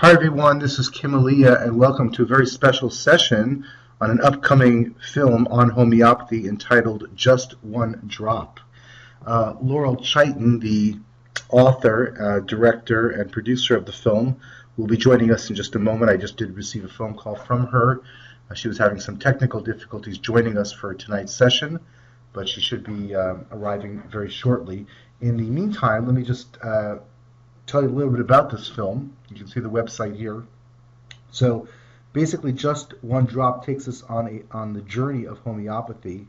Hi everyone, this is Kim Aaliyah, and welcome to a very special session on an upcoming film on homeopathy entitled Just One Drop. Laurel Chiten, the author, director, and producer of the film, will be joining us in just a moment. I just did receive a phone call from her. She was having some technical difficulties joining us for tonight's session, but she should be arriving very shortly. In the meantime, let me just tell you a little bit about this film. You can see the website here. So basically, Just One Drop takes us on the journey of homeopathy.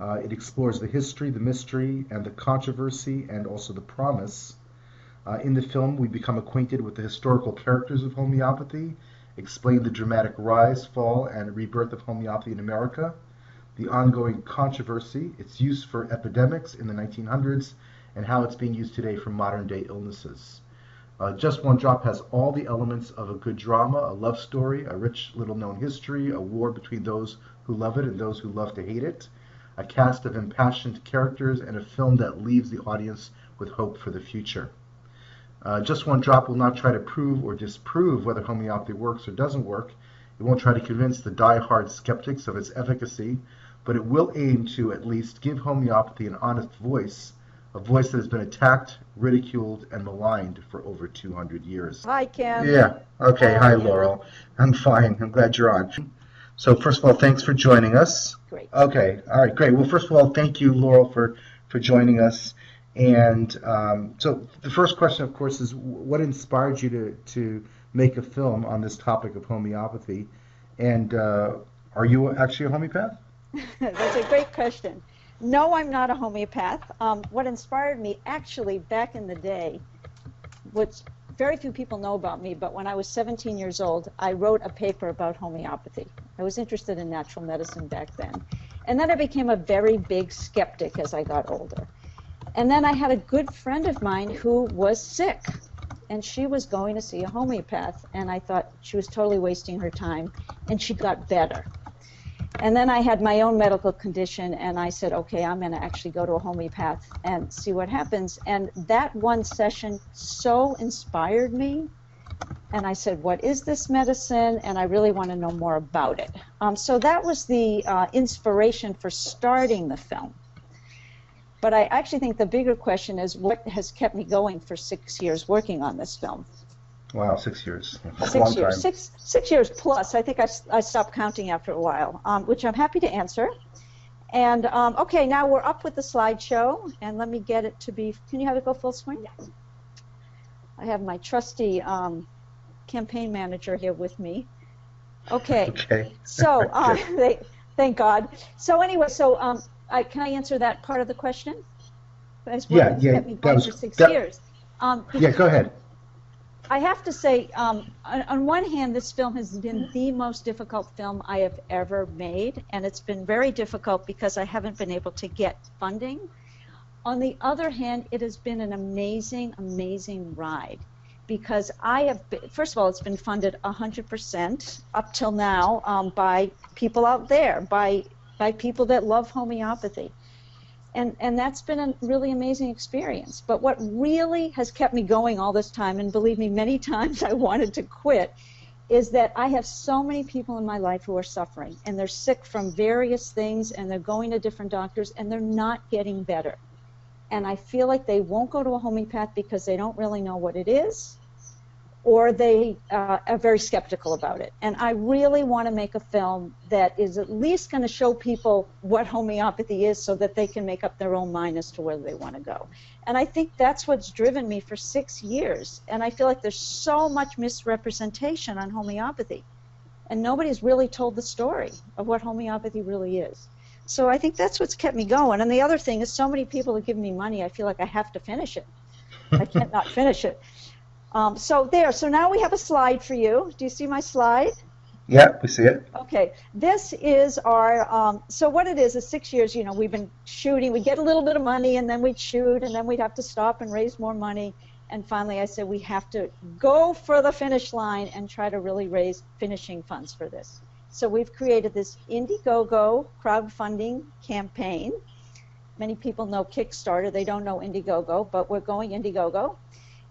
It explores the history, the mystery, and the controversy, and also the promise. In the film, we become acquainted with the historical characters of homeopathy, explain the dramatic rise, fall, and rebirth of homeopathy in America, the ongoing controversy, its use for epidemics in the 1900s, and how it's being used today for modern-day illnesses. Just One Drop has all the elements of a good drama, a love story, a rich little-known history, a war between those who love it and those who love to hate it, a cast of impassioned characters, and a film that leaves the audience with hope for the future. Just One Drop will not try to prove or disprove whether homeopathy works or doesn't work. It won't try to convince the die-hard skeptics of its efficacy, but it will aim to at least give homeopathy an honest voice, a voice that has been attacked, ridiculed, and maligned for over 200 years. Hi, Kim. Yeah, okay. How Hi, are you? Laurel. I'm fine. I'm glad you're on. So first of all, thanks for joining us. Great. Okay, all right, great. Well, first of all, thank you, Laurel, for joining us. And so the first question, of course, is what inspired you to make a film on this topic of homeopathy? And are you actually a homeopath? That's a great question. No, I'm not a homeopath. What inspired me actually back in the day, which very few people know about me, but when I was 17 years old, I wrote a paper about homeopathy. I was interested in natural medicine back then. And then I became a very big skeptic as I got older. And then I had a good friend of mine who was sick, and she was going to see a homeopath, and I thought she was totally wasting her time, and she got better. And then I had my own medical condition, and I said, okay, I'm going to actually go to a homeopath and see what happens. And that one session so inspired me, and I said, what is this medicine? And I really want to know more about it. So that was the inspiration for starting the film. But I actually think the bigger question is what has kept me going for 6 years working on this film. Wow, 6 years. That's a 6 long years, time. 6 years plus. I think I stopped counting after a while, which I'm happy to answer. And okay, now we're up with the slideshow, and let me get it to be. Can you have it go full screen? Yes. I have my trusty campaign manager here with me. Okay. Okay. So thank God. So anyway, so can I answer that part of the question? Yeah, kept me going for 6 years. Yeah, go ahead. I have to say, on one hand, this film has been the most difficult film I have ever made, and it's been very difficult because I haven't been able to get funding. On the other hand, it has been an amazing, amazing ride because first of all, it's been funded 100% up till now by people out there, by people that love homeopathy. And that's been a really amazing experience. But what really has kept me going all this time, and believe me, many times I wanted to quit, is that I have so many people in my life who are suffering, and they're sick from various things, and they're going to different doctors, and they're not getting better. And I feel like they won't go to a homeopath because they don't really know what it is, or they are very skeptical about it. And I really want to make a film that is at least going to show people what homeopathy is so that they can make up their own mind as to where they want to go. And I think that's what's driven me for 6 years. And I feel like there's so much misrepresentation on homeopathy. And nobody's really told the story of what homeopathy really is. So I think that's what's kept me going. And the other thing is so many people have given me money, I feel like I have to finish it. I can't not finish it. So now we have a slide for you. Do you see my slide? Yeah, we see it. Okay, this is our, so what it is 6 years, we've been shooting, we get a little bit of money and then we'd shoot and then we'd have to stop and raise more money. And finally I said we have to go for the finish line and try to really raise finishing funds for this. So we've created this Indiegogo crowdfunding campaign. Many people know Kickstarter, they don't know Indiegogo, but we're going Indiegogo.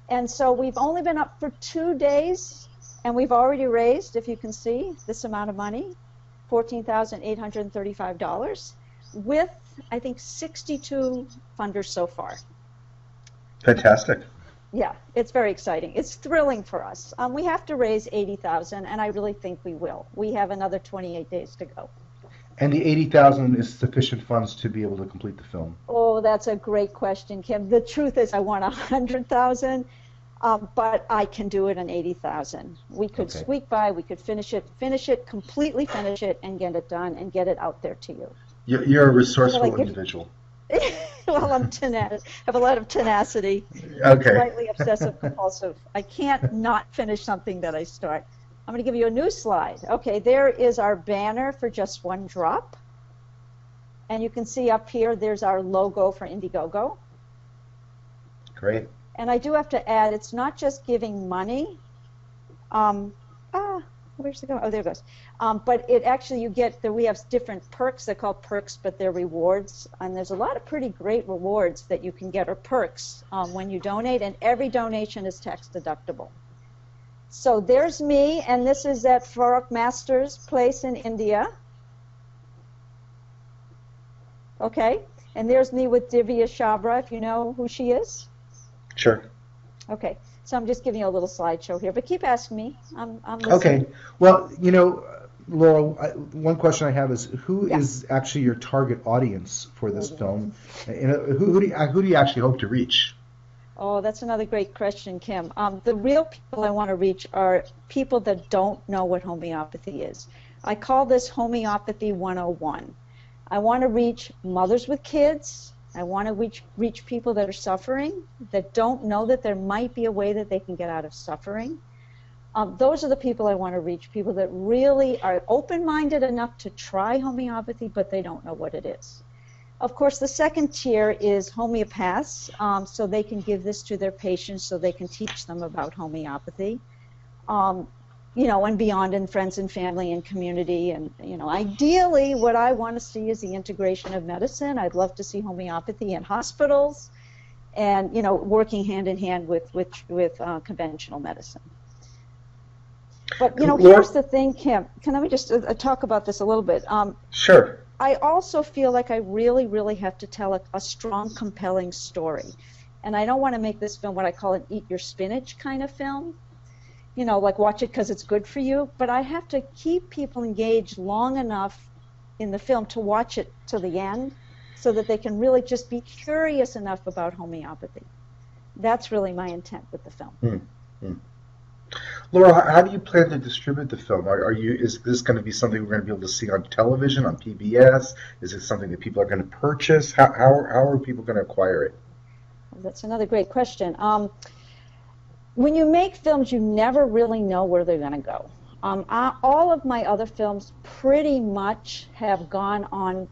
And so we've only been up for 2 days And we've already raised, if you can see, this amount of money, $14,835, with, I think, 62 funders so far. Fantastic. Yeah, it's very exciting. It's thrilling for us. We have to raise $80,000, and I really think we will. We have another 28 days to go. And the $80,000 is sufficient funds to be able to complete the film? Oh, that's a great question, Kim. The truth is I want $100,000, but I can do it in $80,000. We could squeak by, we could finish it, completely finish it, and get it done and get it out there to you. You're a resourceful individual. Well, I have a lot of tenacity. Okay. Slightly obsessive compulsive. I can't not finish something that I start. I'm going to give you a new slide. Okay, there is our banner for Just One Drop. And you can see up here, there's our logo for Indiegogo. Great. And I do have to add, it's not just giving money. Where's it going? Oh, there it goes. But it actually, we have different perks. They're called perks, but they're rewards. And there's a lot of pretty great rewards that you can get, or perks, when you donate. And every donation is tax deductible. So there's me, and this is at Farrokh Master's place in India. Okay. And there's me with Divya Chabra, if you know who she is. Sure. Okay. So I'm just giving you a little slideshow here, but keep asking me. I'm listening. Okay. Well, Laurel, one question I have is, who is actually your target audience for this film? Who do you actually hope to reach? Oh, that's another great question, Kim. The real people I want to reach are people that don't know what homeopathy is. I call this Homeopathy 101. I want to reach mothers with kids. I want to reach people that are suffering, that don't know that there might be a way that they can get out of suffering. Those are the people I want to reach, people that really are open-minded enough to try homeopathy, but they don't know what it is. Of course, the second tier is homeopaths, so they can give this to their patients, so they can teach them about homeopathy. And beyond, in friends and family and community. And, ideally what I want to see is the integration of medicine. I'd love to see homeopathy in hospitals and, working hand in hand with conventional medicine. But, here's the thing, Kim. Can we just talk about this a little bit? Sure. I also feel like I really, really have to tell a strong, compelling story. And I don't want to make this film what I call an eat your spinach kind of film. Like watch it because it's good for you, but I have to keep people engaged long enough in the film to watch it to the end so that they can really just be curious enough about homeopathy. That's really my intent with the film. Mm-hmm. Laurel, how do you plan to distribute the film? Is this going to be something we're going to be able to see on television, on PBS? Is it something that people are going to purchase? How are people going to acquire it? That's another great question. When you make films, you never really know where they're going to go. All of my other films pretty much have gone on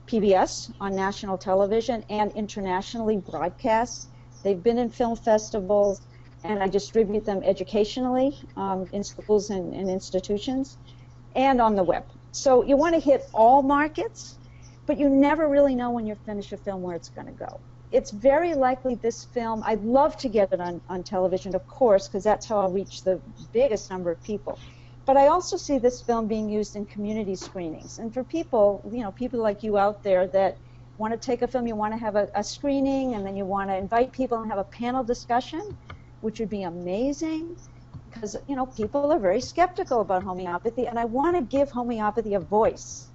PBS, on national television, and internationally broadcast. They've been in film festivals, and I distribute them educationally in schools and institutions, and on the web. So you want to hit all markets, but you never really know when you finish a film where it's going to go. It's very likely this film, I'd love to get it on television, of course, because that's how I'll reach the biggest number of people. But I also see this film being used in community screenings. And for people, people like you out there that want to take a film, you want to have a screening, and then you want to invite people and have a panel discussion, which would be amazing, because, people are very skeptical about homeopathy, and I want to give homeopathy a voice.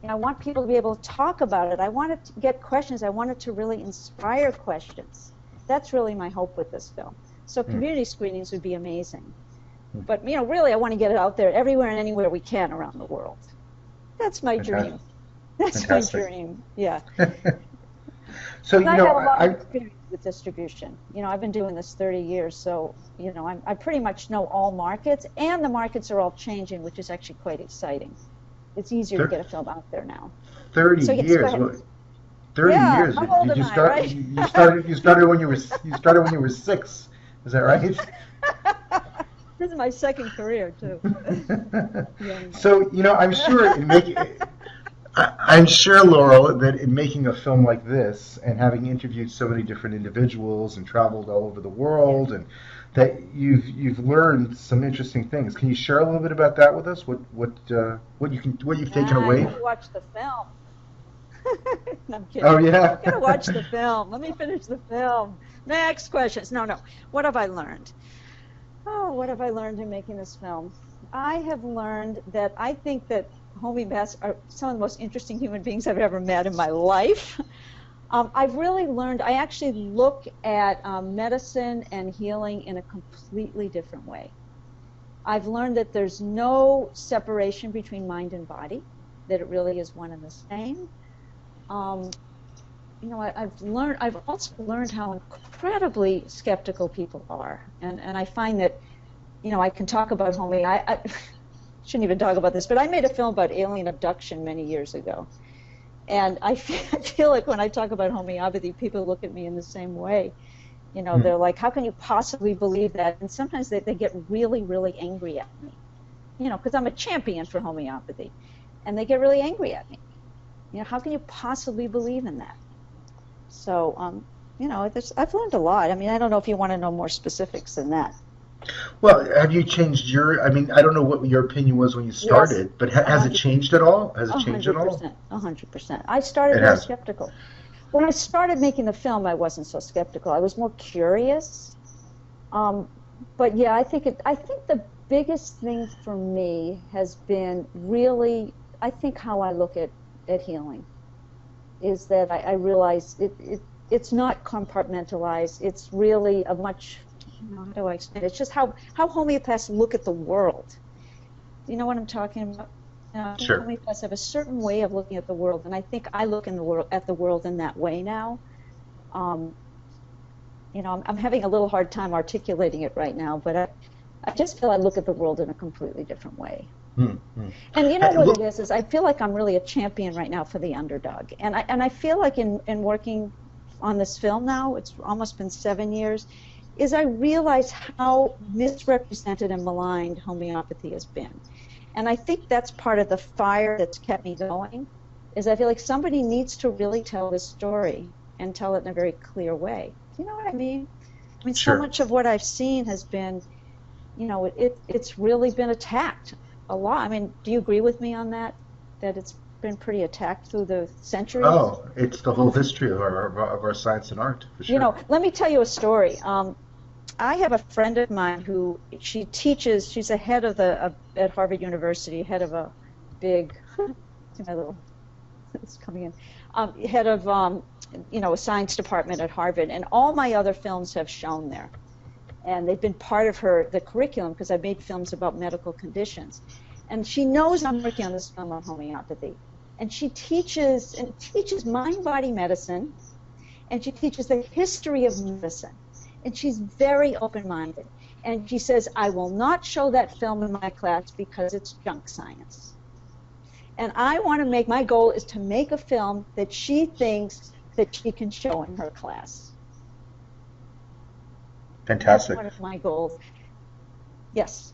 I want people to be able to talk about it. I want it to get questions. I want it to really inspire questions. That's really my hope with this film. So community screenings would be amazing. But, really I want to get it out there everywhere and anywhere we can around the world. That's my dream. That's my dream, yeah. So, I have a lot of experience with distribution. I've been doing this 30 years, so, I pretty much know all markets, and the markets are all changing, which is actually quite exciting. It's easier to get a film out there now. 30 years. 30 years. How old am I, right? You started when you were 6. Is that right? This is my second career too. So I'm sure, Laurel, that in making a film like this and having interviewed so many different individuals and traveled all over the world and that you've learned some interesting things. Can you share a little bit about that with us? What you've taken away? You watch the film. No, I'm kidding. Oh yeah. You gotta watch the film. Let me finish the film. Next questions. No. What have I learned? Oh, what have I learned in making this film? I have learned that I think that homeopaths are some of the most interesting human beings I've ever met in my life. I've really learned, I actually look at medicine and healing in a completely different way. I've learned that there's no separation between mind and body, that it really is one and the same. I've also learned how incredibly skeptical people are, and I find that, I can talk about homeopathy. I shouldn't even talk about this, but I made a film about alien abduction many years ago, and I feel like when I talk about homeopathy, people look at me in the same way. They're like, how can you possibly believe that? And sometimes they get really, really angry at me, because I'm a champion for homeopathy, and they get really angry at me. How can you possibly believe in that? So, I've learned a lot. I mean, I don't know if you want to know more specifics than that. Well, have you changed I don't know what your opinion was when you started, yes, but has it changed at all? Has it changed at all? 100%. I started very skeptical. When I started making the film, I wasn't so skeptical. I was more curious. But yeah, I think the biggest thing for me has been really, I think how I look at healing is that I realize it's not compartmentalized. It's really a much, how do I explain it? It's just how homeopaths look at the world. Do you know what I'm talking about? Sure. Homeopaths have a certain way of looking at the world, and I think I look at the world in that way now. I'm having a little hard time articulating it right now, but I just feel I look at the world in a completely different way. Mm-hmm. And you know what it is I feel like I'm really a champion right now for the underdog. And I feel like in working on this film now, it's almost been 7 years, is I realize how misrepresented and maligned homeopathy has been. And I think that's part of the fire that's kept me going, is I feel like somebody needs to really tell this story and tell it in a very clear way. Do you know what I mean? I mean, sure. So much of what I've seen has been, it's really been attacked a lot. I mean, do you agree with me on that? That it's been pretty attacked through the centuries? Oh, it's the whole history of our science and art, for sure. Let me tell you a story. I have a friend of mine who she's a head of at Harvard University, head of a big, it's coming in, head of, a science department at Harvard, and all my other films have shown there. And they've been part of the curriculum because I made films about medical conditions. And she knows I'm working on this film on homeopathy. And she teaches mind-body medicine, and she teaches the history of medicine. And she's very open-minded. And she says, I will not show that film in my class because it's junk science. And my goal is to make a film that she thinks that she can show in her class. Fantastic. That's one of my goals. Yes.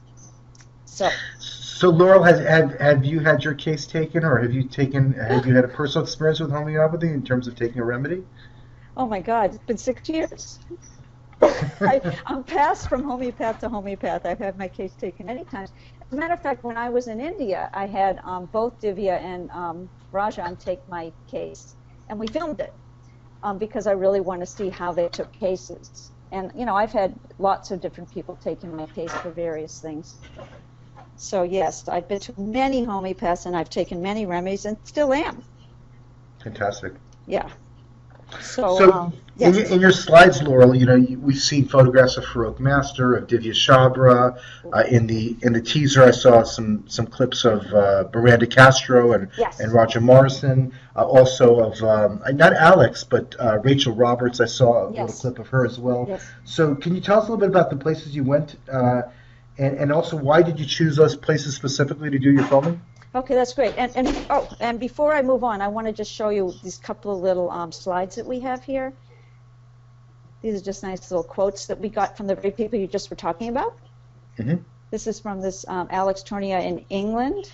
So Laurel, have you had your case taken, or have you had a personal experience with homeopathy in terms of taking a remedy? Oh my God, it's been 6 years. I'm passed from homeopath to homeopath. I've had my case taken many times. As a matter of fact, when I was in India, I had both Divya and Rajan take my case, and we filmed it because I really want to see how they took cases. And, I've had lots of different people taking my case for various things. So, yes, I've been to many homeopaths, and I've taken many remedies, and still am. Fantastic. Yeah. So yes. in your slides, Laurel, we've seen photographs of Farokh Master, of Divya Chabra. In the teaser, I saw some clips of Miranda Castro and Roger Morrison. Also of not Alex, but Rachel Roberts. I saw a little clip of her as well. Yes. So can you tell us a little bit about the places you went, and also why did you choose those places specifically to do your filming? Okay, that's great. And before I move on, I want to just show you these couple of little slides that we have here. These are just nice little quotes that we got from the very people you just were talking about. Mm-hmm. This is from this Alex Tornia in England.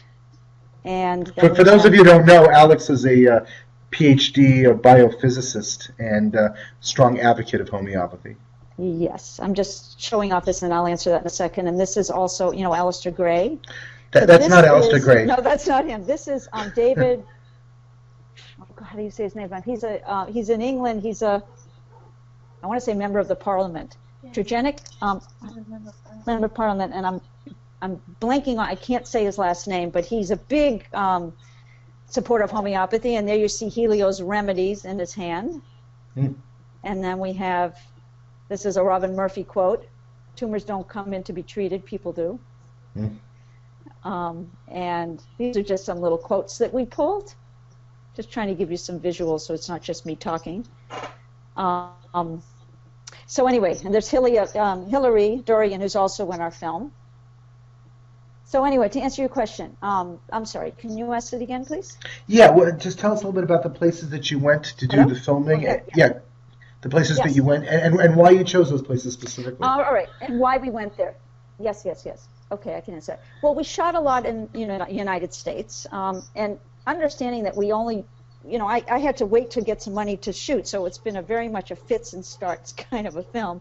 And for those of you who don't know, Alex is a PhD, a biophysicist, and strong advocate of homeopathy. Yes, I'm just showing off this, and I'll answer that in a second. And this is also, Alistair Gray. That's not Alistair Gray. No, that's not him. This is David. Oh God, how do you say his name? He's in England. I want to say member of the Parliament, Eugenic member of Parliament, and I'm blanking on. I can't say his last name, but he's a big supporter of homeopathy. And there you see Helios remedies in his hand. And then we have, this is a Robin Murphy quote: "Tumors don't come in to be treated; people do." And these are just some little quotes that we pulled, just trying to give you some visuals so it's not just me talking. So anyway, and there's Hillary Dorian, who's also in our film. So anyway, to answer your question, I'm sorry, can you ask it again, please? Yeah, well, just tell us a little bit about the places that you went to do the filming. Yeah, the places that you went, and why you chose those places specifically. All right, and why we went there. Yes. Okay, I can answer that. Well, we shot a lot in United States, and understanding that we only, I had to wait to get some money to shoot, so it's been very much a fits and starts kind of a film.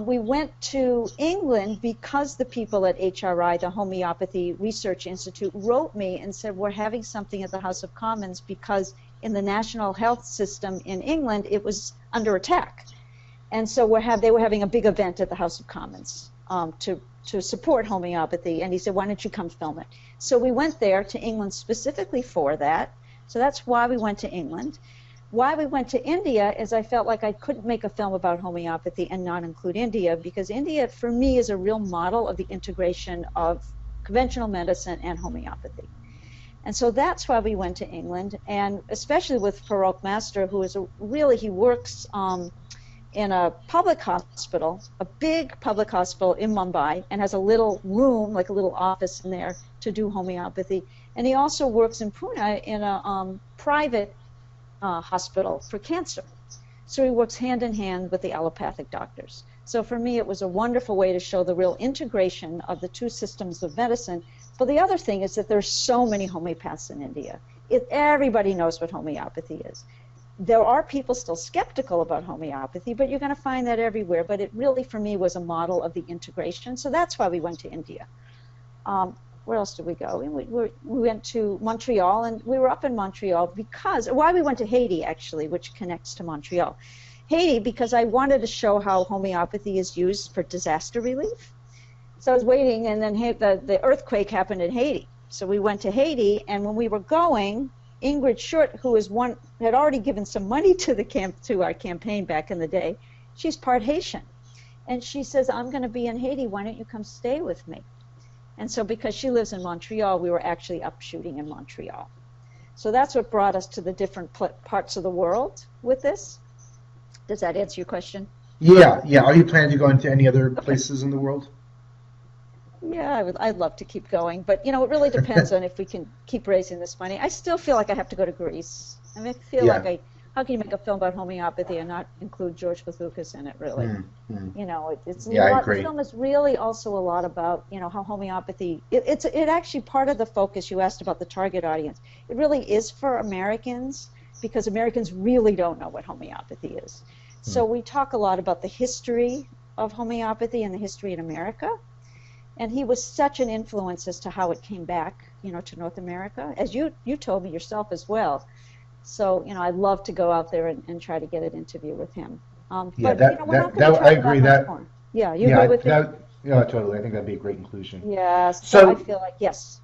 We went to England because the people at HRI, the Homeopathy Research Institute, wrote me and said, we're having something at the House of Commons because in the national health system in England, it was under attack. And so they were having a big event at the House of Commons to support homeopathy. And he said, why don't you come film it? So we went there to England specifically for that. So that's why we went to England. Why we went to India is I felt like I couldn't make a film about homeopathy and not include India, because India, for me, is a real model of the integration of conventional medicine and homeopathy. And so that's why we went to England, and especially with Farrokh Master, who is he works in a public hospital, a big public hospital in Mumbai, and has a little room, like a little office in there, to do homeopathy. And he also works in Pune in a private hospital for cancer. So he works hand in hand with the allopathic doctors. So for me, it was a wonderful way to show the real integration of the two systems of medicine. But the other thing is that there's so many homeopaths in India. Everybody knows what homeopathy is. There are people still skeptical about homeopathy, but you're going to find that everywhere. But it really, for me, was a model of the integration. So that's why we went to India. Where else did we go? We went to Montreal, and we were up in Montreal because, why we went to Haiti, actually, which connects to Montreal. Haiti, because I wanted to show how homeopathy is used for disaster relief. So I was waiting, and then the earthquake happened in Haiti. So we went to Haiti, and when we were going, Ingrid Short, who had already given some money to our campaign back in the day, she's part Haitian. And she says, I'm going to be in Haiti, why don't you come stay with me? And so because she lives in Montreal, we were actually up shooting in Montreal. So that's what brought us to the different parts of the world with this. Does that answer your question? Yeah. Are you planning to go into any other places in the world? Yeah, I'd love to keep going, but it really depends on if we can keep raising this money. I still feel like I have to go to Greece. I mean, I feel like how can you make a film about homeopathy and not include George Vathoukas in it, really? It's I agree. The film is really also a lot about, how homeopathy, it's actually part of the focus. You asked about the target audience. It really is for Americans, because Americans really don't know what homeopathy is. So we talk a lot about the history of homeopathy and the history in America. And he was such an influence as to how it came back, to North America, as you told me yourself as well. So, I'd love to go out there and try to get an interview with him. I agree that. Yeah, you agree with it? Yeah, totally. I think that'd be a great inclusion. Yeah, so I feel like, yes.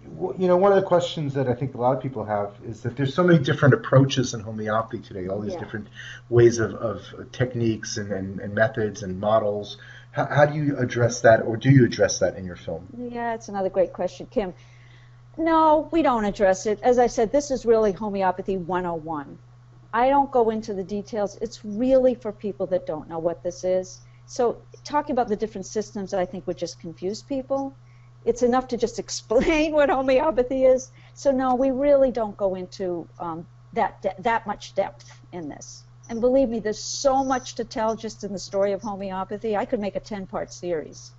One of the questions that I think a lot of people have is that there's so many different approaches in homeopathy today, all these different ways of techniques and methods and models. How do you address that, or do you address that in your film? Yeah, it's another great question, Kim. No, we don't address it. As I said, this is really Homeopathy 101. I don't go into the details. It's really for people that don't know what this is. So talking about the different systems, I think, would just confuse people. It's enough to just explain what homeopathy is. So no, we really don't go into that much depth in this. And believe me, there's so much to tell just in the story of homeopathy. I could make a 10-part series.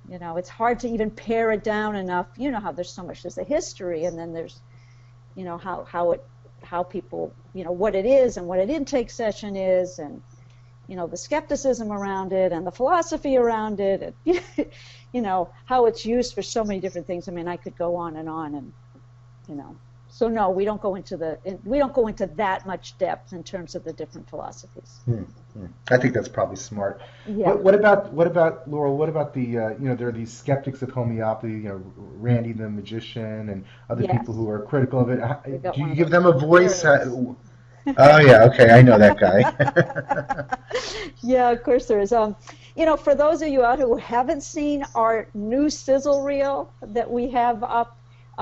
It's hard to even pare it down enough. You know how there's so much. There's the history, and then there's, how people, what it is and what an intake session is, and, the skepticism around it and the philosophy around it, and, how it's used for so many different things. I mean, I could go on, and So no, we don't go into that much depth in terms of the different philosophies. I think that's probably smart. Yeah. What about Laurel? What about the there are these skeptics of homeopathy, Randy the magician and other people who are critical of it. Do you give them a voice? Oh yeah, okay, I know that guy. Yeah, of course there is. For those of you out who haven't seen our new sizzle reel that we have up.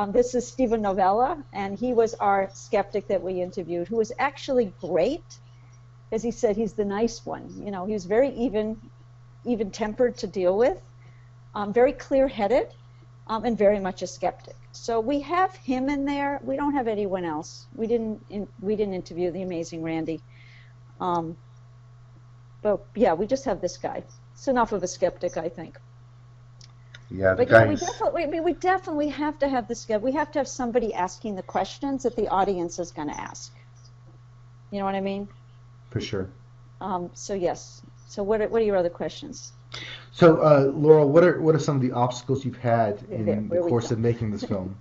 This is Stephen Novella, and he was our skeptic that we interviewed, who was actually great, as he said, he's the nice one. He was very even-tempered to deal with, very clear-headed, and very much a skeptic. So we have him in there. We don't have anyone else. We didn't interview the amazing Randy. But yeah, we just have this guy. It's enough of a skeptic, I think. Yeah, but we definitely have to have this. We have to have somebody asking the questions that the audience is going to ask. You know what I mean? For sure. So yes. So what are your other questions? So Laurel, what are some of the obstacles you've had in the course of making this film?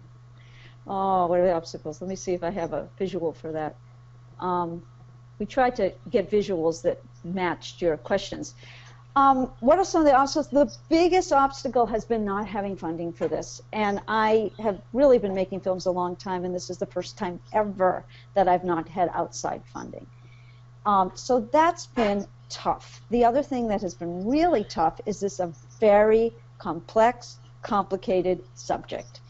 Oh, what are the obstacles? Let me see if I have a visual for that. We tried to get visuals that matched your questions. What are some of the obstacles? The biggest obstacle has been not having funding for this. And I have really been making films a long time, and this is the first time ever that I've not had outside funding. So that's been tough. The other thing that has been really tough is this a very complex, complicated subject.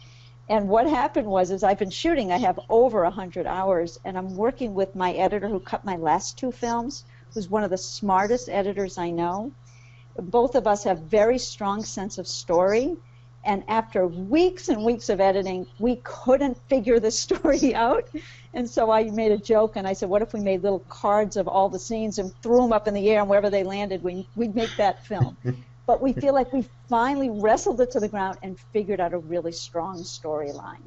And what happened was I've been shooting, I have over 100 hours, and I'm working with my editor who cut my last two films, who's one of the smartest editors I know. Both of us have very strong sense of story, and after weeks and weeks of editing, we couldn't figure the story out. And so I made a joke, and I said, what if we made little cards of all the scenes and threw them up in the air, and wherever they landed, we'd make that film. But we feel like we finally wrestled it to the ground and figured out a really strong storyline.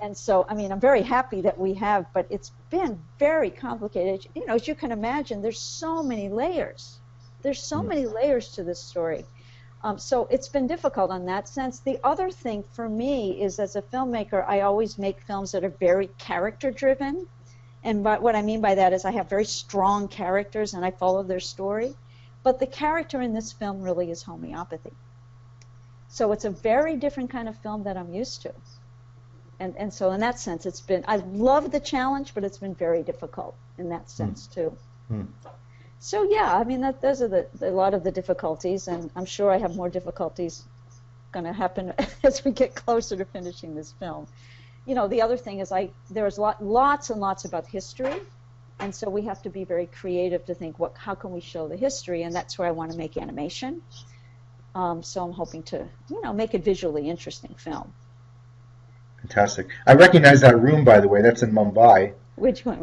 And so, I mean, I'm very happy that we have, but it's been very complicated. As you can imagine, there's so many layers. There's so many layers to this story. So it's been difficult in that sense. The other thing for me is, as a filmmaker, I always make films that are very character-driven. And what I mean by that is I have very strong characters and I follow their story. But the character in this film really is homeopathy. So it's a very different kind of film that I'm used to. And so in that sense, I love the challenge, but it's been very difficult in that sense too. So yeah, I mean, those are a lot of the difficulties, and I'm sure I have more difficulties going to happen as we get closer to finishing this film. The other thing is there's lots and lots about history, and so we have to be very creative to think, how can we show the history, and that's where I want to make animation. So I'm hoping to, make a visually interesting film. Fantastic. I recognize that room, by the way. That's in Mumbai. Which one?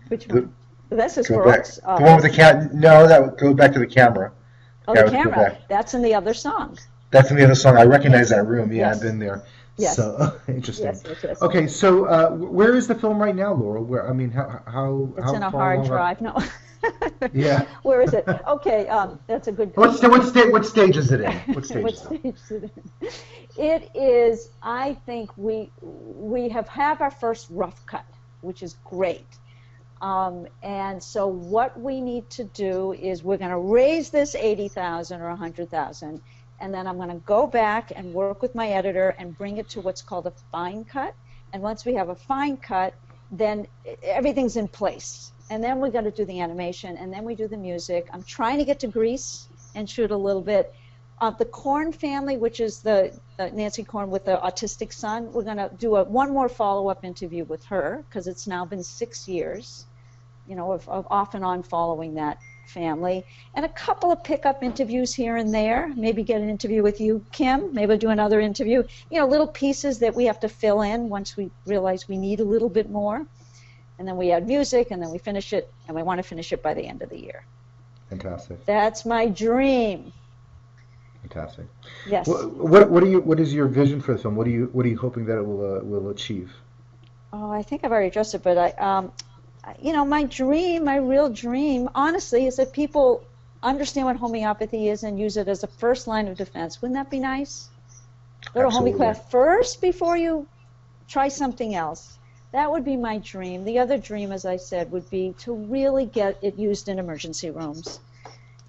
Which one? This is go for back. us. The one with the cat. No, that goes back to the camera. Oh, the camera. That's in the other song. That's in the other song. I recognize that room. Yeah, Yes. I've been there. Yes. So interesting. Yes. Okay, so where is the film right now, Laurel? Where how It's in a hard drive. No. Yeah. Where is it? Okay, that's a good What question. what stage is it in? What stage What is it? stage is it in? It is, I think we have our first rough cut, which is great. And so what we need to do is we're going to raise this 80,000 or 100,000, and then I'm going to go back and work with my editor and bring it to what's called a fine cut. And once we have a fine cut, then everything's in place. And then we're going to do the animation, and then we do the music. I'm trying to get to Greece and shoot a little bit. The Korn family, which is the Nancy Korn with the autistic son, we're going to do one more follow-up interview with her, because it's now been 6 years, of off and on following that family, and a couple of pickup interviews here and there. Maybe get an interview with you, Kim. Maybe I'll do another interview. Little pieces that we have to fill in once we realize we need a little bit more. And then we add music, and then we finish it, and we want to finish it by the end of the year. Fantastic. That's my dream. Fantastic. Yes. What is your vision for the film? What are you hoping that it will achieve? Oh, I think I've already addressed it, but you know, my dream, my real dream, honestly, is that people understand what homeopathy is and use it as a first line of defense. Wouldn't that be nice? Go to Absolutely. homeopath first before you try something else. That would be my dream. The other dream, as I said, would be to really get it used in emergency rooms.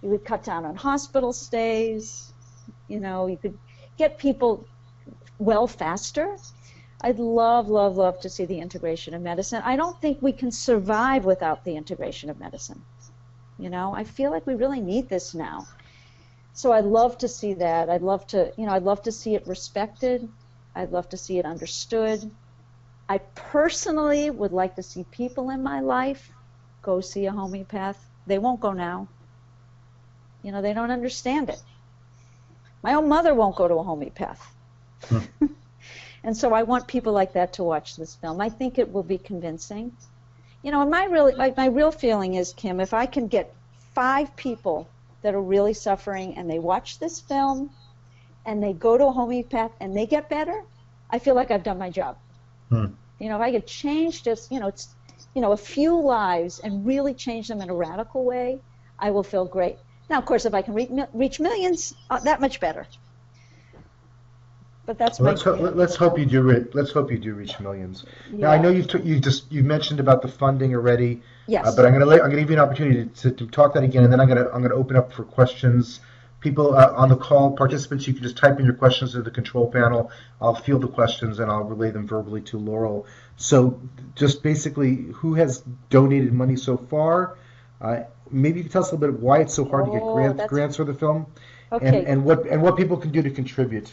You would cut down on hospital stays. You know, you could get people well faster. I'd love, love, love to see the integration of medicine. I don't think we can survive without the integration of medicine. You know, I feel like we really need this now. So I'd love to see that. I'd love to, you know, I'd love to see it respected. I'd love to see it understood. I personally would like to see people in my life go see a homeopath. They won't go now. You know, they don't understand it. My own mother won't go to a homeopath. And so I want people like that to watch this film. I think it will be convincing. You know, and my real feeling is, Kim, if I can get 5 people that are really suffering and they watch this film and they go to a homeopath and they get better, I feel like I've done my job. You know, if I could change just, you know, it's, you know, a few lives and really change them in a radical way, I will feel great. Now, of course, if I can reach millions, that much better. But that's let's hope you do. Let's hope you do reach millions. Yeah. Now I know you've mentioned about the funding already. Yes. But I'm gonna give you an opportunity to talk that again, and then I'm gonna open up for questions. People on the call, participants, you can just type in your questions to the control panel. I'll field the questions and I'll relay them verbally to Laurel. So, just basically, who has donated money so far? Maybe you can tell us a little bit why it's so hard to get grants for the film, okay. and what people can do to contribute.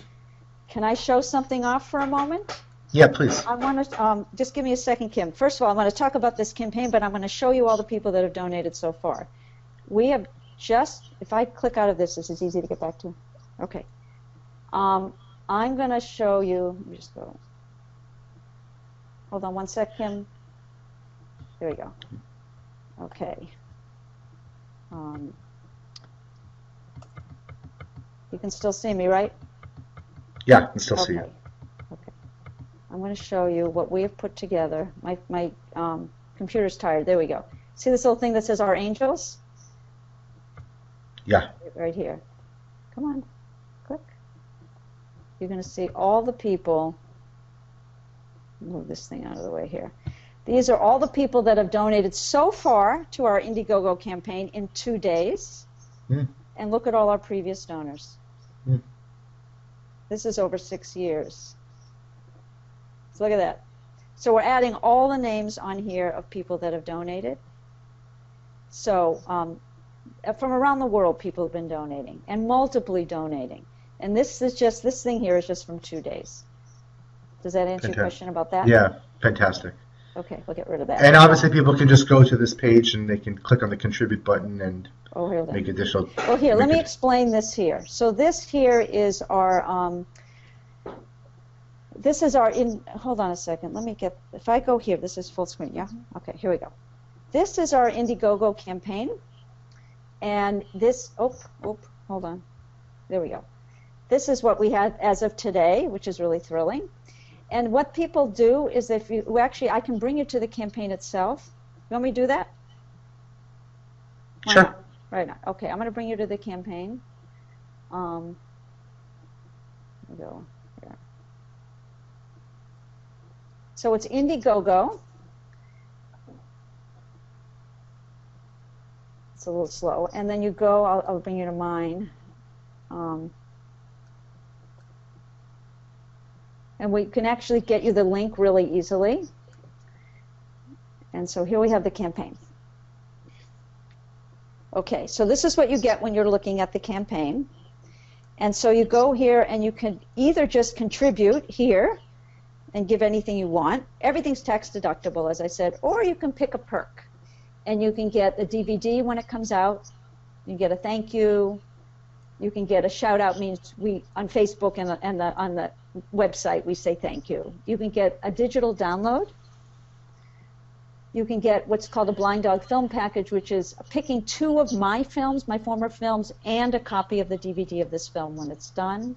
Can I show something off for a moment? Yeah, please. I want to just give me a second, Kim. First of all, I want to talk about this campaign, but I'm going to show you all the people that have donated so far. We have just, if I click out of this is easy to get back to. Okay. I'm going to show you. Let me just go. Hold on one sec, Kim. There we go. Okay. You can still see me, right? Yeah, I can still see you. Okay. I'm going to show you what we have put together. My computer's tired. There we go. See this little thing that says Our Angels? Yeah. Right here. Come on. Click. You're going to see all the people. Move this thing out of the way here. These are all the people that have donated so far to our Indiegogo campaign in 2 days. And look at all our previous donors. This is over 6 years. So look at that. So we're adding all the names on here of people that have donated. So from around the world, people have been donating and multiply donating. And this thing here is just from 2 days. Does that answer your question about that? Yeah, fantastic. Okay, we'll get rid of that. And obviously people can just go to this page and they can click on the contribute button and make additional. Well, here, let me explain this here. So this here is our, hold on a second. Let me get, if I go here, this is full screen, yeah? Okay, here we go. This is our Indiegogo campaign. And this, hold on. There we go. This is what we had as of today, which is really thrilling. And what people do is if you, actually, I can bring you to the campaign itself. You want me to do that? Sure. Right now. Okay, I'm going to bring you to the campaign. Let me go here. So it's Indiegogo. It's a little slow. And then you go, I'll bring you to mine. And we can actually get you the link really easily. And so here we have the campaign. Okay, so this is what you get when you're looking at the campaign. And so you go here and you can either just contribute here and give anything you want. Everything's tax deductible, as I said, or you can pick a perk. And you can get a DVD when it comes out. You can get a thank you. You can get a shout out, means we on Facebook and on the website we say thank you. You can get a digital download. You can get what's called a Blind Dog Film Package, which is picking 2 of my films, my former films, and a copy of the DVD of this film when it's done.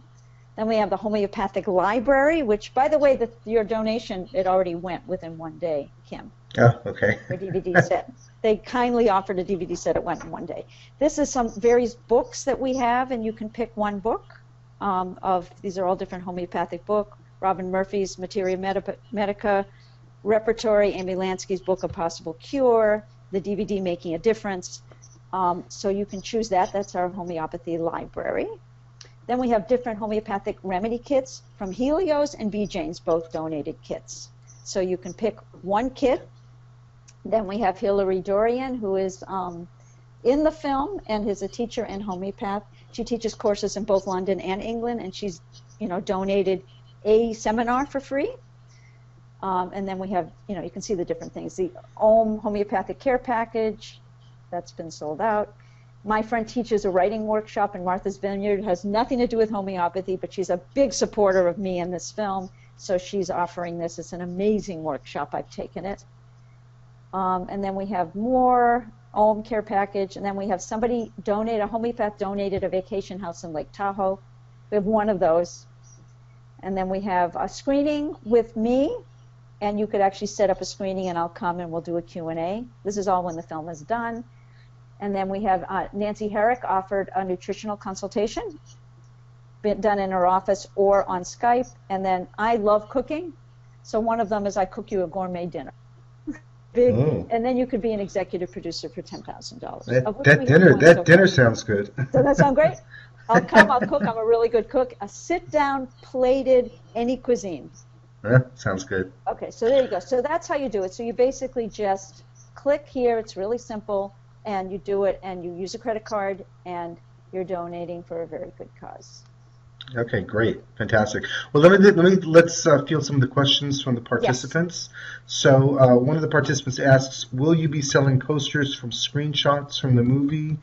Then we have the homeopathic library, which, by the way, your donation, it already went within 1 day, Kim. Oh, okay. for a DVD set. They kindly offered a DVD set at one day. This is some various books that we have, and you can pick one book. These are all different homeopathic books. Robin Murphy's Materia Medica, Repertory, Amy Lansky's Book of Possible Cure, the DVD Making a Difference. So you can choose that. That's our homeopathy library. Then we have different homeopathic remedy kits from Helios and B. Jane's, both donated kits. So you can pick one kit. Then we have Hilary Dorian, who is in the film and is a teacher and homeopath. She teaches courses in both London and England, and she's, donated a seminar for free. And then we have, you can see the different things. The Om Homeopathic Care Package, that's been sold out. My friend teaches a writing workshop in Martha's Vineyard. It has nothing to do with homeopathy, but she's a big supporter of me in this film, so she's offering this. It's an amazing workshop. I've taken it. And then we have more Om Care Package, and then we have somebody donate, a homeopath donated a vacation house in Lake Tahoe. We have one of those. And then we have a screening with me, and you could actually set up a screening, and I'll come and we'll do a Q&A. This is all when the film is done. And then we have Nancy Herrick offered a nutritional consultation, been done in her office or on Skype. And then I love cooking, so one of them is I cook you a gourmet dinner. Big, and then you could be an executive producer for $10,000. That dinner sounds good. Does that sound great? I'll come, I'll cook. I'm a really good cook. A sit-down, plated, any cuisine. Sounds good. Okay, so there you go. So that's how you do it. So you basically just click here. It's really simple, and you do it, and you use a credit card, and you're donating for a very good cause. Okay, great, fantastic. Well, let's field some of the questions from the participants. Yes. So one of the participants asks, "Will you be selling posters from screenshots from the movie?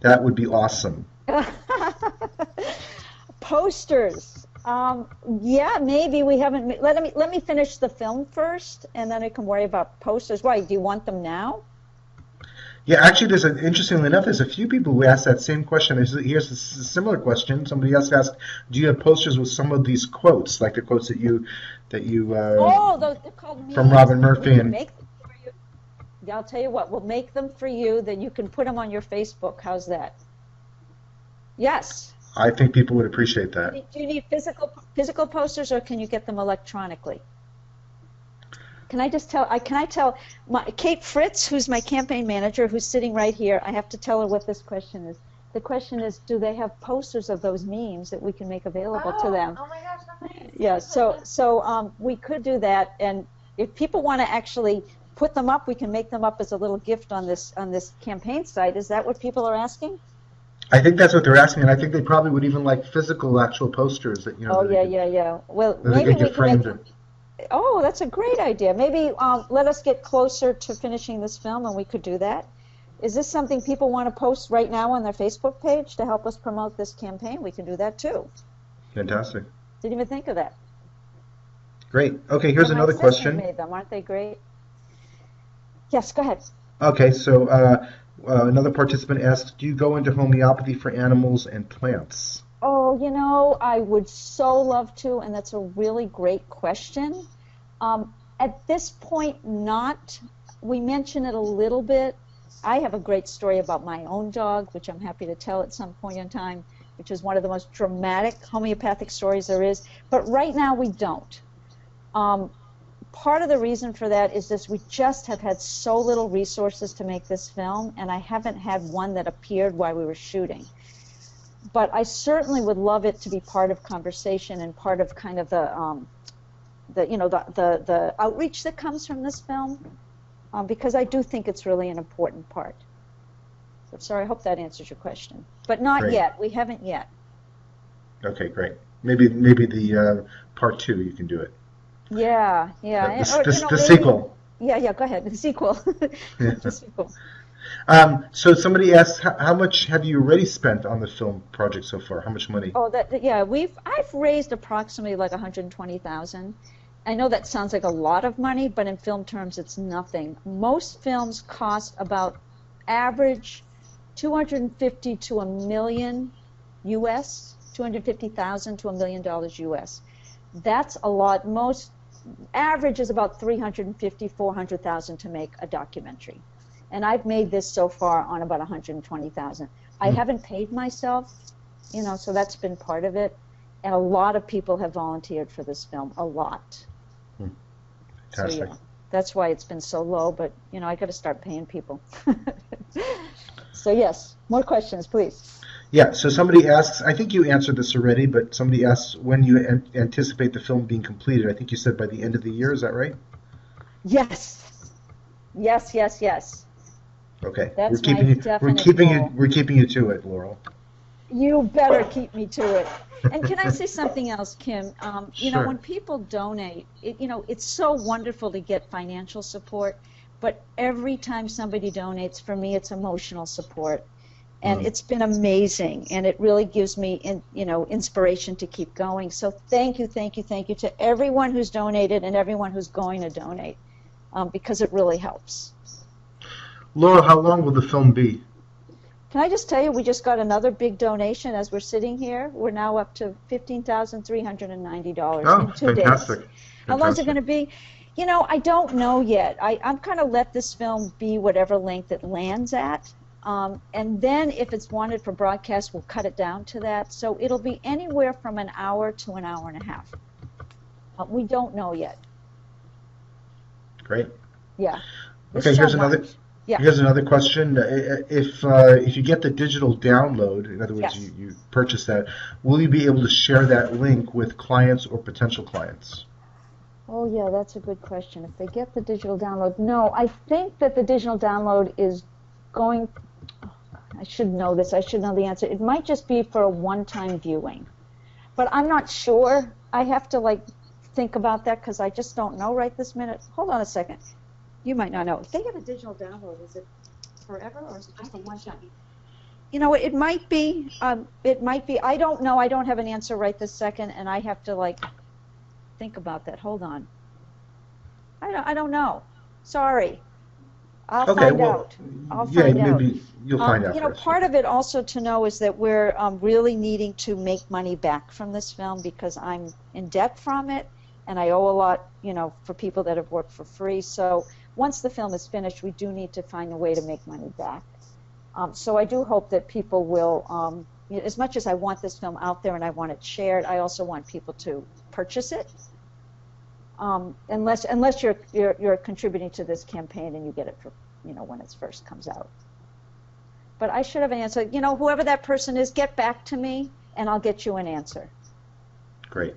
That would be awesome." Posters. Yeah, maybe we haven't. Let me finish the film first, and then I can worry about posters. Why? Do you want them now? Yeah, actually, interestingly enough, there's a few people who asked that same question. Here's a similar question. Somebody else asked, "Do you have posters with some of these quotes, like the quotes that you those they're called memes. From Robin Murphy and?" Yeah, I'll tell you what. We'll make them for you. Then you can put them on your Facebook. How's that? Yes. I think people would appreciate that. Do you need physical posters, or can you get them electronically? Can I tell Kate Fritz, who's my campaign manager, who's sitting right here, I have to tell her what this question is. The question is, do they have posters of those memes that we can make available to them? Oh my gosh, amazing. Yeah, so we could do that, and if people want to actually put them up, we can make them up as a little gift on this campaign site. Is that what people are asking? I think that's what they're asking, and I think they probably would even like physical, actual posters that Oh, yeah. Well, maybe we can make. Oh, that's a great idea. Maybe let us get closer to finishing this film, and we could do that. Is this something people want to post right now on their Facebook page to help us promote this campaign? We can do that too. Fantastic. Didn't even think of that. Great. Okay, here's another question. Made them. Aren't they great? Yes, go ahead. Okay, so another participant asks, "Do you go into homeopathy for animals and plants?" Oh, I would so love to, and that's a really great question. At this point, not. We mention it a little bit. I have a great story about my own dog, which I'm happy to tell at some point in time, which is one of the most dramatic homeopathic stories there is. But right now, we don't. Part of the reason for that is this: we just have had so little resources to make this film, and I haven't had one that appeared while we were shooting. But I certainly would love it to be part of conversation and part of kind of the outreach that comes from this film, because I do think it's really an important part. So sorry, I hope that answers your question. But not Great. Yet. We haven't yet. Okay, great. Maybe the part 2 you can do it. Yeah. The sequel. Yeah. Go ahead. The sequel. Yeah. The sequel. So somebody asks, how much have you already spent on the film project so far? How much money? I've raised approximately like $120,000. I know that sounds like a lot of money, but in film terms, it's nothing. Most films cost about average $250,000 to $1 million US, $250,000 to $1 million US. That's a lot. Most average is about $350,000, $400,000 to make a documentary. And I've made this so far on about $120,000. I haven't paid myself, so that's been part of it. And a lot of people have volunteered for this film, a lot. Fantastic. So, that's why it's been so low, but, I got to start paying people. So, yes, more questions, please. Yeah, so somebody asks, I think you answered this already, but somebody asks when you anticipate the film being completed. I think you said by the end of the year, is that right? Yes. Yes. Okay. That's we're keeping you to it, Laurel. You better keep me to it. And can I say something else, Kim? Sure. When people donate, it's so wonderful to get financial support, but every time somebody donates, for me, it's emotional support. And it's been amazing, and it really gives me, inspiration to keep going. So thank you to everyone who's donated and everyone who's going to donate, because it really helps. Laurel, how long will the film be? Can I just tell you, we just got another big donation as we're sitting here. We're now up to $15,390 in 2 fantastic. days. How long is it going to be? I don't know yet. I'm kind of let this film be whatever length it lands at. And then if it's wanted for broadcast, we'll cut it down to that. So it'll be anywhere from an hour to an hour and a half. We don't know yet. Great. Yeah. Okay, here's another. Yeah. Here's another question. If you get the digital download, in other words, you purchase that, will you be able to share that link with clients or potential clients? Oh, yeah, that's a good question. If they get the digital download, no. I think that the digital download is going, I should know this. I should know the answer. It might just be for a one-time viewing. But I'm not sure. I have to, think about that because I just don't know right this minute. Hold on a second. You might not know. If they get a digital download, is it forever or is it just a one-time? It might be. It might be. I don't know. I don't have an answer right this second, and I have to think about that. Hold on. I don't know. Sorry. I'll find out. Maybe you'll find out. Part of it also to know is that we're really needing to make money back from this film because I'm in debt from it, and I owe a lot, for people that have worked for free. So once the film is finished, we do need to find a way to make money back. So I do hope that people will, as much as I want this film out there and I want it shared, I also want people to purchase it. Unless you're contributing to this campaign and you get it for, when it first comes out. But I should have an answer. Whoever that person is, get back to me and I'll get you an answer. Great.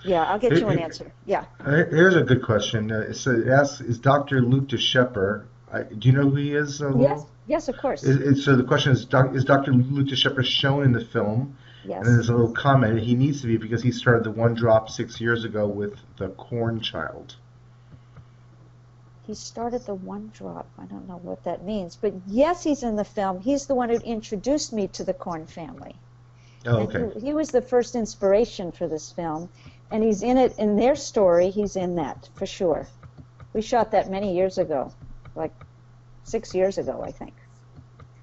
Yeah, I'll get you an answer. Yeah. Here's a good question. It asks, is Dr. Luke DeShepper, do you know who he is? Yes, of course. So the question is Dr. Luke DeShepper shown in the film? Yes. And then there's a little comment. He needs to be because he started the One Drop 6 years ago with the Corn Child. He started the One Drop. I don't know what that means. But yes, he's in the film. He's the one who introduced me to the Corn family. Oh, okay. He was the first inspiration for this film. And he's in it, in their story, he's in that, for sure. We shot that many years ago, 6 years ago, I think.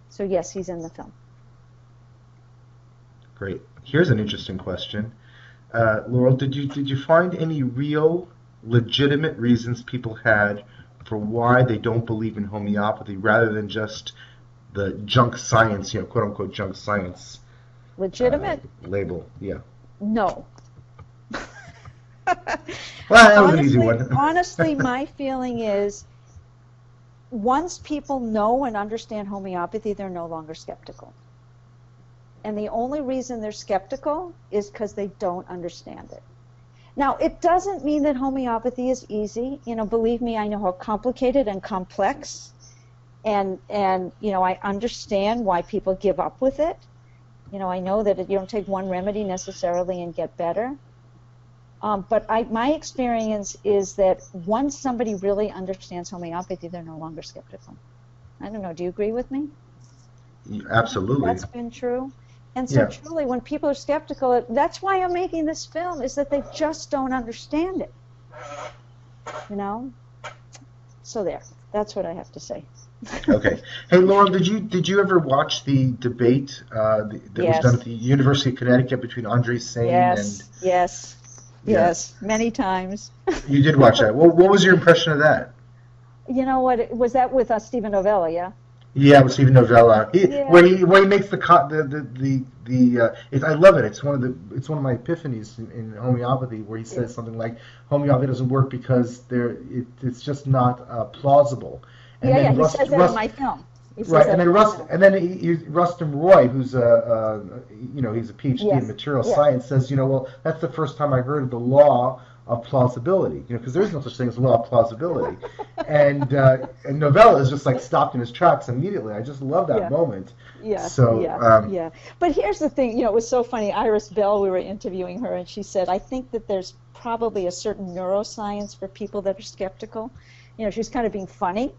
So yes, he's in the film. Great. Here's an interesting question. Laurel, did you find any real, legitimate reasons people had for why they don't believe in homeopathy rather than just the junk science, quote unquote junk science? Legitimate? Label, yeah. No. Well, that was an easy one. Honestly, my feeling is once people know and understand homeopathy, they're no longer skeptical. And the only reason they're skeptical is because they don't understand it. Now, it doesn't mean that homeopathy is easy. Believe me, I know how complicated and complex, and I understand why people give up with it. I know that you don't take one remedy necessarily and get better. But my experience is that once somebody really understands homeopathy, they're no longer skeptical. I don't know. Do you agree with me? Absolutely. That's been true. And so truly, when people are skeptical, that's why I'm making this film, is that they just don't understand it. So there. That's what I have to say. Okay. Hey, Laurel, did you ever watch the debate that was done at the University of Connecticut between Andre Sane and... Yes. Yes, many times. You did watch that. Well, what was your impression of that? You know what? Was that with Stephen Novella? Yeah. Yeah, with Steven Novella, Yeah. where he makes I love it. It's one of my epiphanies in homeopathy, where he says something like homeopathy doesn't work because it's just not plausible. And Yeah, then he says that in my film. Right, and then Rustin Roy, who's he's a PhD in material science, says, well, that's the first time I heard of the law of plausibility, because there is no such thing as a law of plausibility, and Novella is just like stopped in his tracks immediately. I just love that moment. Yeah. So yeah. But here's the thing, it was so funny. Iris Bell, we were interviewing her, and she said, I think that there's probably a certain neuroscience for people that are skeptical. She's kind of being funny,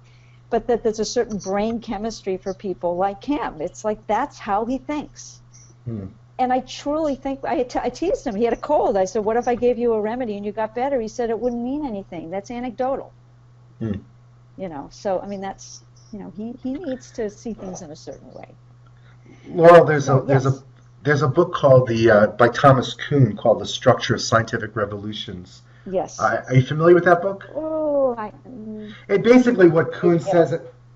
but that there's a certain brain chemistry for people like him. It's like that's how he thinks. And I truly think, I teased him. He had a cold. I said, what if I gave you a remedy and you got better? He said, it wouldn't mean anything. That's anecdotal. So, I mean, that's, he needs to see things in a certain way. Laurel, there's a book called by Thomas Kuhn called The Structure of Scientific Revolutions. Yes. Are you familiar with that book? Oh, It basically what Kuhn says.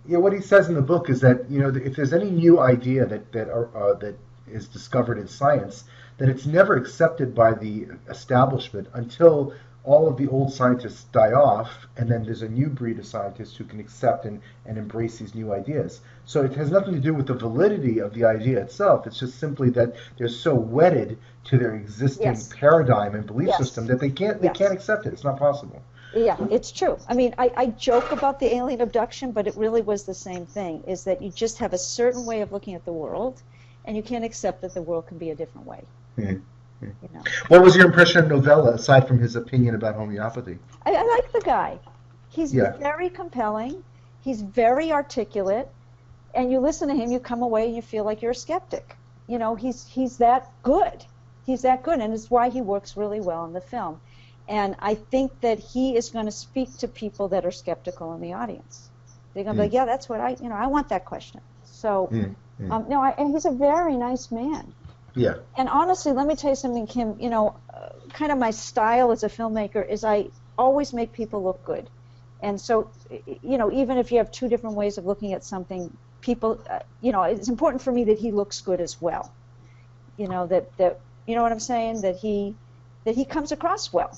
What he says in the book is that if there's any new idea that is discovered in science, that it's never accepted by the establishment until all of the old scientists die off, and then there's a new breed of scientists who can accept and embrace these new ideas. So it has nothing to do with the validity of the idea itself. It's just simply that they're so wedded to their existing paradigm and belief system that they can't accept it. It's not possible. Yeah, it's true. I mean, I joke about the alien abduction, but it really was the same thing, is that you just have a certain way of looking at the world, and you can't accept that the world can be a different way. What was your impression of Novella, aside from his opinion about homeopathy? I like the guy. He's very compelling. He's very articulate. And you listen to him, you come away and you feel like you're a skeptic. He's that good. He's that good, and it's why he works really well in the film. And I think that he is going to speak to people that are skeptical in the audience. They're going to be like, yeah, that's what I want that question. So, and he's a very nice man. Yeah. And honestly, let me tell you something, Kim. Kind of my style as a filmmaker is I always make people look good. And so, even if you have two different ways of looking at something, people, it's important for me that he looks good as well. That you know what I'm saying? That he comes across well.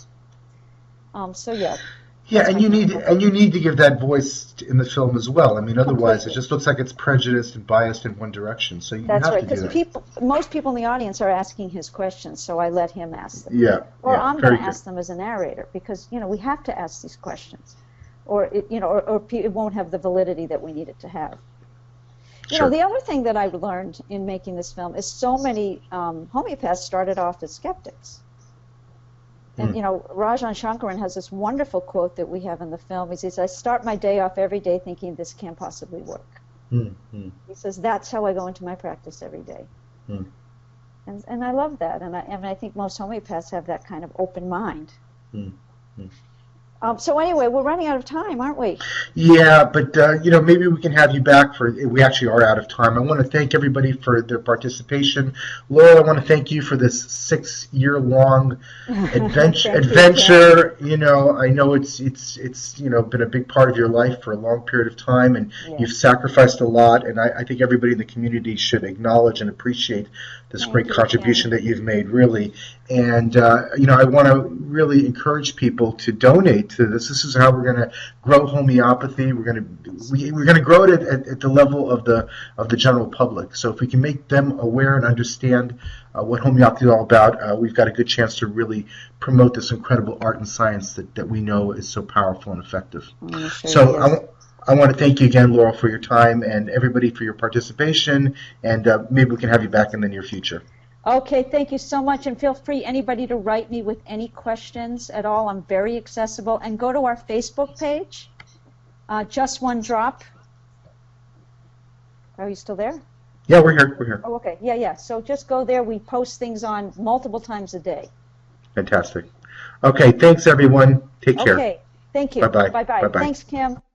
Yeah, and you need to give that voice in the film as well. I mean, otherwise it just looks like it's prejudiced and biased in one direction. So that's have right, to do that. Because most people in the audience are asking his questions, so I let him ask them. Yeah. Or I'm going to ask them as a narrator, because we have to ask these questions, or it won't have the validity that we need it to have. The other thing that I've learned in making this film is so many homeopaths started off as skeptics. And, Rajan Shankaran has this wonderful quote that we have in the film. He says, I start my day off every day thinking this can't possibly work. He says, that's how I go into my practice every day. And I love that. And I think most homeopaths have that kind of open mind. So anyway, we're running out of time, aren't we? Yeah, but maybe we can have you back we actually are out of time. I want to thank everybody for their participation. Laurel, I want to thank you for this 6-year-long adventure. I know it's been a big part of your life for a long period of time, and you've sacrificed a lot, and I think everybody in the community should acknowledge and appreciate this great contribution that you've made, really. And I want to really encourage people to donate to this. This is how we're going to grow homeopathy. We're going to grow it at the level of the general public. So if we can make them aware and understand what homeopathy is all about, we've got a good chance to really promote this incredible art and science that we know is so powerful and effective. I want to thank you again, Laurel, for your time, and everybody for your participation, and maybe we can have you back in the near future. Okay, thank you so much, and feel free, anybody, to write me with any questions at all. I'm very accessible. And go to our Facebook page, Just One Drop. Are you still there? Yeah, we're here. Oh, okay. Yeah. So just go there. We post things on multiple times a day. Fantastic. Okay, thanks, everyone. Take care. Okay, thank you. Bye-bye. Bye-bye. Bye-bye. Thanks, Kim.